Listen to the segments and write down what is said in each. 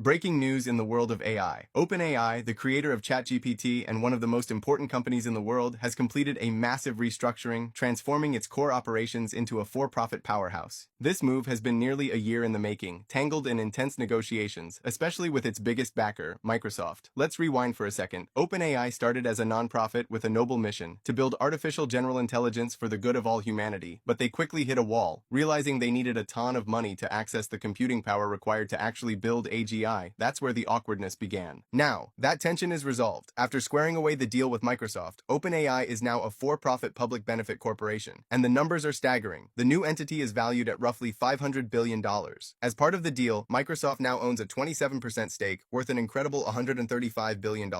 Breaking news in the world of AI. OpenAI, the creator of ChatGPT and one of the most important companies in the world, has completed a massive restructuring, transforming its core operations into a for-profit powerhouse. This move has been nearly a year in the making, tangled in intense negotiations, especially with its biggest backer, Microsoft. Let's rewind for a second. OpenAI started as a nonprofit with a noble mission to build artificial general intelligence for the good of all humanity, but they quickly hit a wall, realizing they needed a ton of money to access the computing power required to actually build AGI. That's where the awkwardness began. Now, that tension is resolved. After squaring away the deal with Microsoft, OpenAI is now a for-profit public benefit corporation, and the numbers are staggering. The new entity is valued at roughly $500 billion. As part of the deal, Microsoft now owns a 27% stake, worth an incredible $135 billion.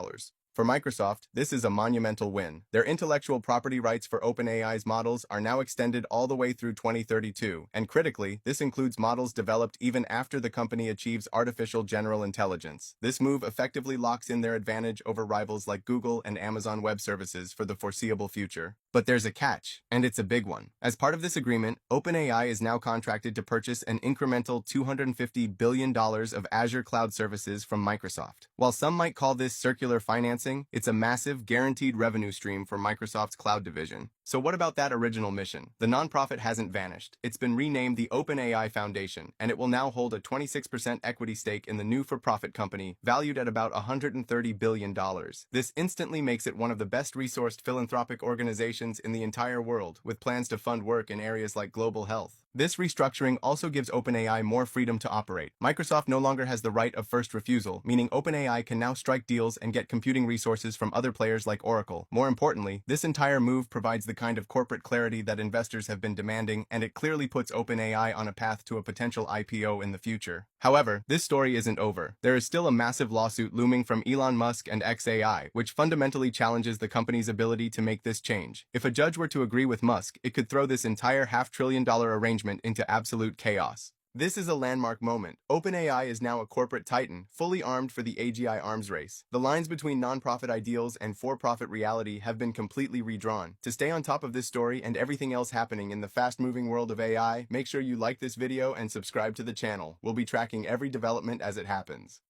For Microsoft, this is a monumental win. Their intellectual property rights for OpenAI's models are now extended all the way through 2032, and critically, this includes models developed even after the company achieves artificial general intelligence. This move effectively locks in their advantage over rivals like Google and Amazon Web Services for the foreseeable future. But there's a catch, and it's a big one. As part of this agreement, OpenAI is now contracted to purchase an incremental $250 billion of Azure cloud services from Microsoft. While some might call this circular financing, it's a massive, guaranteed revenue stream for Microsoft's cloud division. So what about that original mission? The nonprofit hasn't vanished. It's been renamed the OpenAI Foundation, and it will now hold a 26% equity stake in the new for-profit company, valued at about $130 billion. This instantly makes it one of the best-resourced philanthropic organizations in the entire world, with plans to fund work in areas like global health. This restructuring also gives OpenAI more freedom to operate. Microsoft no longer has the right of first refusal, meaning OpenAI can now strike deals and get computing resources from other players like Oracle. More importantly, this entire move provides the kind of corporate clarity that investors have been demanding, and it clearly puts OpenAI on a path to a potential IPO in the future. However, this story isn't over. There is still a massive lawsuit looming from Elon Musk and XAI, which fundamentally challenges the company's ability to make this change. If a judge were to agree with Musk, it could throw this entire $500 billion arrangement into absolute chaos. This is a landmark moment. OpenAI is now a corporate titan, fully armed for the AGI arms race. The lines between nonprofit ideals and for-profit reality have been completely redrawn. To stay on top of this story and everything else happening in the fast-moving world of AI, make sure you like this video and subscribe to the channel. We'll be tracking every development as it happens.